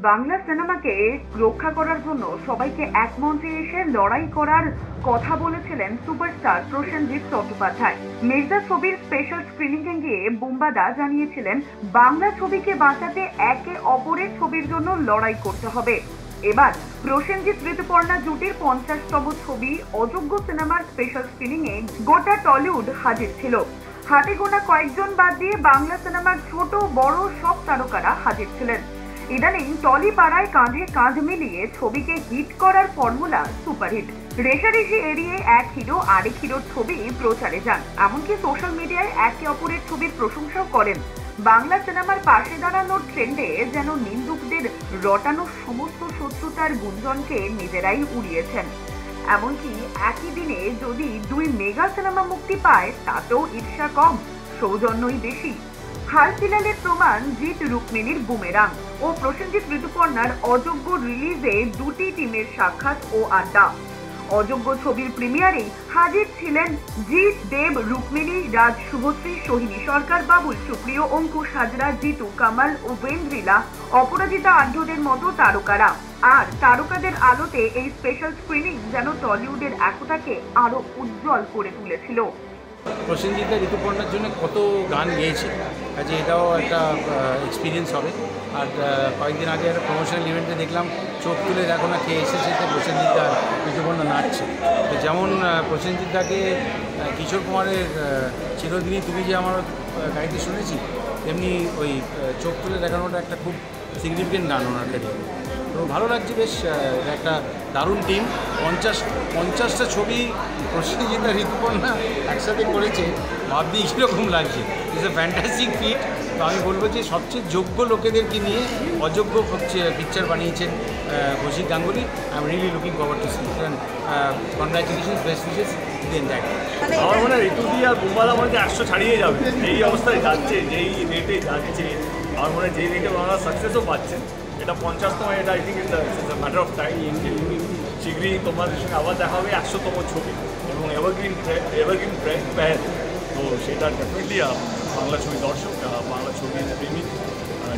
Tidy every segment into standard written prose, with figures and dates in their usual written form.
বাংলা সিনেমাকে রক্ষা করার জন্য সবাইকে এক মঞ্চে এসে লড়াই করার কথা বলেছিলেন সুপারস্টার প্রসেনজিৎ চট্টোপাধ্যায়। মির্জা ছবির স্পেশাল স্ক্রিনিং এ গিয়ে বুম্বাদা জানিয়েছিলেন বাংলা ছবিকে বাঁচাতে একে অপরের ছবির জন্য লড়াই করতে হবে। এবার প্রসেনজিৎ ঋতুপর্ণা জুটির 50তম ছবি অযোগ্য সিনেমার স্পেশাল স্ক্রিনিং এ গোটা টলিউড হাজির ছিল। হাতে গোনা কয়েকজন বাদ দিয়ে বাংলা সিনেমার ছোট বড় সব তারকারা হাজির ছিলেন। ইদানিং টলি পাড়ায় কাঁধে কাঁধ মিলিয়ে ছবিকে হিট করার ফর্মুলা সুপারহিট। রেশারেশি এড়িয়ে এক হিরো আরেক হিরোর ছবি প্রচারে যান, এমনকি সোশ্যাল মিডিয়ায় একে অপরের ছবির প্রশংসাও করেন। বাংলা সিনেমার পাশে দাঁড়ানোর ট্রেন্ডে যেন নিন্দুকদের রটানো সমস্ত শত্রুতার গুঞ্জনকে নিজেরাই উড়িয়েছেন। এমনকি একই দিনে যদি দুই মেগা সিনেমা মুক্তি পায় তাতেও ঈর্ষা কম, সৌজন্যই বেশি। হালফিলালের প্রমাণ জিৎ রুক্মিণীর বুমেরাং ও প্রসেনজিৎ ঋতুপর্ণার অযোগ্য রিলিজে দুটি টিমের সাক্ষাৎ ও আড্ডা। অযোগ্য ছবির প্রিমিয়ারে হাজির ছিলেন জিৎ, দেব, রুক্মিণী, রাজ, শুভশ্রী, সোহিনী সরকার, বাবুল সুপ্রিয়, অঙ্কুশ হাজরা, জিতু, কামাল, উপেন্দ্রিলা, অপরাজিতা আঢ্যদের মতো তারকারা। আর তারকাদের আলোতে এই স্পেশাল স্ক্রিনিং যেন টলিউডের একতাকে আরো উজ্জ্বল করে তুলেছিল। প্রসেনজিৎ ঋতুপর্ণার জন্য কত গান গেয়েছি, কাজে এটাও একটা এক্সপিরিয়েন্স হবে। আর কয়েকদিন আগে একটা প্রমোশনাল ইভেন্টে দেখলাম চোখ তুলে দেখো না কে এসেছে, তো প্রসেনজিৎ ঋতুপর্ণা নাচছে। তো যেমন প্রসেনজিৎ দাকে কিশোর কুমারের চিরদিনই তুমি যে আমার গাইতে শুনেছি, তেমনি ওই চোখ তুলে দেখানোটা একটা খুব সিগনিফিকেন্ট গান ওনার ক্যারিয়ারে। তো ভালো লাগছে, বেশ একটা দারুণ টিম। 50টা ছবি প্রসেনজিৎ আর ঋতুপর্ণা একসাথে করেছে, ভাবতেই কীরকম লাগছে। It's a fantastic feat. তো আমি বলবো যে সবচেয়ে যোগ্য লোকেদেরকে নিয়ে অযোগ্য পিকচার বানিয়েছেন Kaushik Ganguly. I am really looking forward to see and congratulations, best wishes to the entire team. আমার মনে হয় ঋতুদি আর বুম্বাদা মধ্যে 100 ছাড়িয়ে যাবে, যেই অবস্থায় যাচ্ছে, যেই রেটে যাচ্ছে। আমার মনে হয় যেই রেটে ওনারা সাকসেসও পাচ্ছেন, এটা 50তম, এটা I think it's a matter of time. শীঘ্রই তোমাদের সঙ্গে আবার দেখা হবে 100তম ছবি এবং এভারগ্রিন প্যান। তো সেটা ডেফিনেটলি বাংলা ছবি দর্শক, বাংলা ছবির প্রেমিক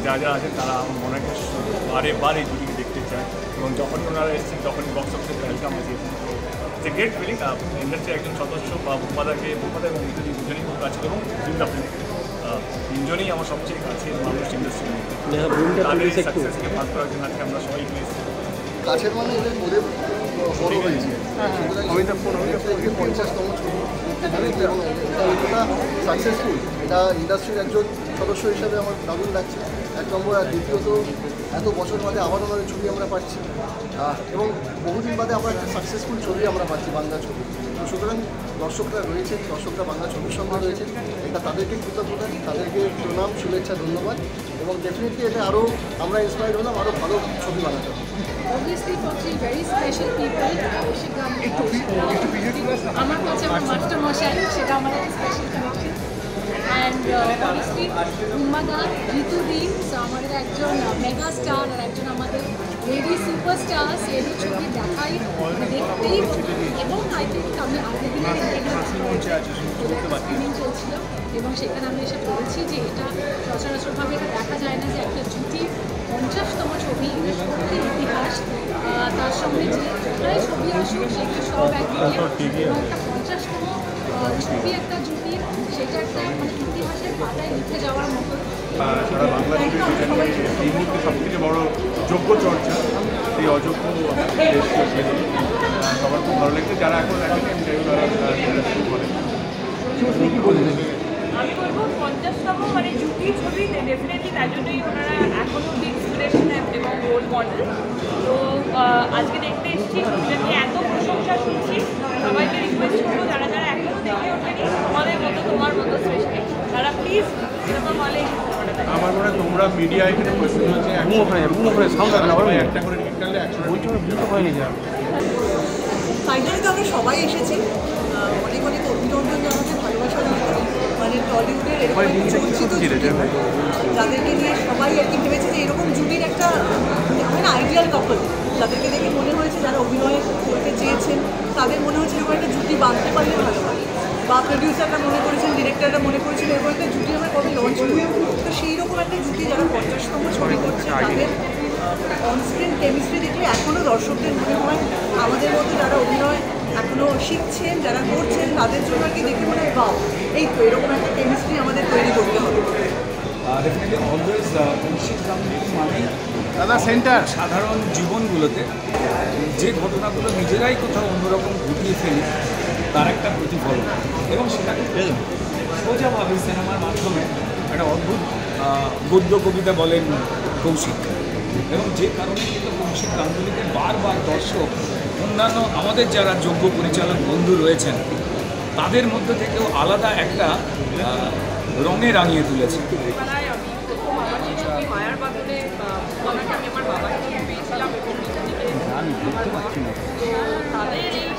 যারা আছেন তারা আমার মনে হয় বারে বারে জুটিকে দেখতে চায়, এবং যখন ওনারা এসেছেন তখনই বক্স অফিসে ওয়েলকাম আছে। যে গ্রেট ফিলিং। ইন্ডাস্ট্রির একজন সদস্য বা বুম্বাদা এবং ঋতুদি দুজনেই খুব কাছে, এবং তিনজনেই আমার সবচেয়ে কাছে মানুষ ইন্ডাস্ট্রি। তাদের সাকসেসকে ভাগ করার জন্য আজকে আমরা সবাই পেয়েছি। কাছের মানে ওদের বড় হয়েছে 50তম ছবি এবং এটা সাকসেসফুল। এটা ইন্ডাস্ট্রির একজন সদস্য হিসাবে আমার দারুণ লাগছে, এক নম্বর। আর দ্বিতীয়ত এত বছর বাদে আবার ওনাদের ছবি আমরা পাচ্ছি, এবং বহুদিন বাদে আবার একটা সাকসেসফুল ছবি আমরা পাচ্ছি, বাংলা ছবি। তো সুতরাং দর্শকরা রয়েছেন, দর্শকরা বাংলা ছবির সঙ্গে রয়েছেন, এটা তাদেরকে কৃতজ্ঞতা, তাদেরকে প্রণাম, শুভেচ্ছা, ধন্যবাদ। এবং ডেফিনেটলি এটা আরও আমরা ইন্সপায়ার্ড হলাম আরও ভালো ছবি বানাতে হবে। Obviously for three very special people, আমার কাছে আমার মাস্টার মশাই, সেটা আমার একটা স্পেশাল কানেকশন। অ্যান্ড অবভিয়াসলি বুম্বাদা, ঋতুদি আমাদের একজন মেগা স্টার আর একজন আমাদের লেডি সুপারস্টার। এদের ছবি দেখাই দেখতেই, এবং আই থিঙ্ক আমি আগের দিনে স্ক্রিনিং চলছিল এবং সেখানে আমি এসে বলেছি যে এটা সচরাচরভাবে এটা দেখা যায় না যে একটা জুটির 50তম ছবি, সত্যি ইতিহাস। তার সঙ্গে যে প্রায় ছবি আসুক সেগুলো সব একদিকে, এবং একটা 50তম ছবি একটা জুটির, সেটা একটা মানে ইতিহাসের পাতায় লিখে যাওয়ার মতো। সারা বাংলা এই মুহূর্তে সবথেকে বড় যোগ্য চর্চা, সেই অযোগ্য সবার খুব ভালো লাগছে। যারা এখন দেখেনি আমি চাইব তারা শুরু করেন। আমি বলবো 50তম মানে জুটি ছবি ডেফিনেটলি, তার জন্যই ওনারা এখনও ইন্সপিরেশন এবং রোল মডেল। তো আজকে দেখতে এসেছি, ছবিটাকে এত প্রশংসা শুনছি, সবাইকে রিকোয়েস্ট করবো যারা যারা এখনও দেখে ওঠেনি আমাদের মতো, তোমার মতো স্পেশালি, তারা প্লিজ সিনেমা হলে আমার মনে হয় তোমরা মিডিয়া এখানে প্রশ্ন হচ্ছে একটা করে টিকিট কাটলে 100 হয়নি যা। ফাইনালি তো আমরা সবাই এসেছি, অনেক অনেক অভিনন্দন জানাতে, ভালোবাসা জানাতে। মানে টলিউডের এরকম চর্চিত যাদেরকে নিয়ে সবাই আর কি ভেবেছে যে এরকম জুটির একটা মানে আইডিয়াল কাপল, যাদেরকে দেখে মনে হয়েছে যারা অভিনয় করতে চেয়েছেন তাদের মনে হচ্ছে এরকম একটা জুটি বাঁধতে পারলে ভালো হয়, বা প্রডিউসাররা মনে করেছেন, ডিরেক্টররা মনে করেছেন এরকম একটা জুটি আমরা কবে লঞ্চ করি। তো সেই রকম একটা জুটি যারা 50তম ছবি করছে তাদের অনস্ক্রিন কেমিস্ট্রি দেখলে এখনও দর্শকদের মনে হয় আমাদের মধ্যে যারা অভিনয় এখনও শিখছেন, যারা করছেন, তাদের জন্য আর কি দেখে মনে হয় বাও, এই তো এরকম একটা কেমিস্ট্রি আমাদের তৈরি করতে হবে। ডেফিনেটলি অলওয়েজ কৌশিক গাঙ্গুলি মানে সেন্টার সাধারণ জীবনগুলোতে যে ঘটনাগুলো নিজেরাই কোথাও অন্যরকম ঘটিয়ে ফেলি তার একটা প্রতিফলন, এবং সেটাকে সোজাভাবে সিনেমার মাধ্যমে একটা অদ্ভুত গদ্য কবিতা বলেন কৌশিক, এবং যে কারণে কিন্তু কৌশিক গাঙ্গুলিকে বারবার দর্শক অন্যান্য আমাদের যারা যোগ্য পরিচালক বন্ধু রয়েছেন তাদের মধ্যে থেকেও আলাদা একটা রঙে রাঙিয়ে তুলেছে। আমি প্রথম আমার যে ছবি মায়ার বাদলে গলাটা আমি আমার বাবার কাছে পেয়েছিলাম এবং তাদের এই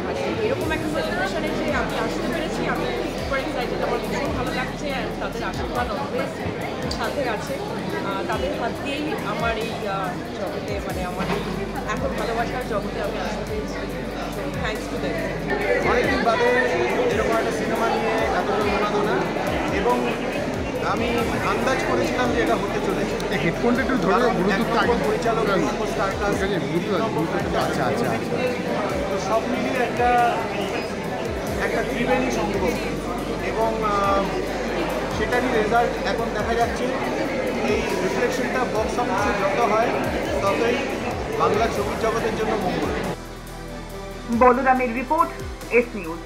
মানে এরকম একটা সেলিব্রেশনে যে আমি আসতে পেরেছি, আমি সুপার এক্সাইটেড, আমার ভীষণ ভালো লাগছে। তাদের আশীর্বাদ অলওয়েজ সাথে আছে, তাদের হাত দিয়েই আমার এই জগতে মানে আমার এই এখন ভালোবাসার জগতে আমি আসতে পেরেছি। Thanks to them. অনেকদিন বাদে এরকম একটা সিনেমা নিয়ে এতটা উন্মাদনা, এবং আমি আন্দাজ করেছিলাম যে এটা হতে চলেছে। হেডফোনটা একটু ধরে পরিচালক আচ্ছা আচ্ছা, তো সব মিলিয়ে একটা ত্রিবেণী সম্ভব, এবং সেটারই রেজাল্ট এখন দেখা যাচ্ছে। এই রিফ্লেকশনটা বক্স অফিসে যত হয় ততই বাংলা ছবির জগতের জন্য মঙ্গল। বলরামের রিপোর্ট, এস নিউজ।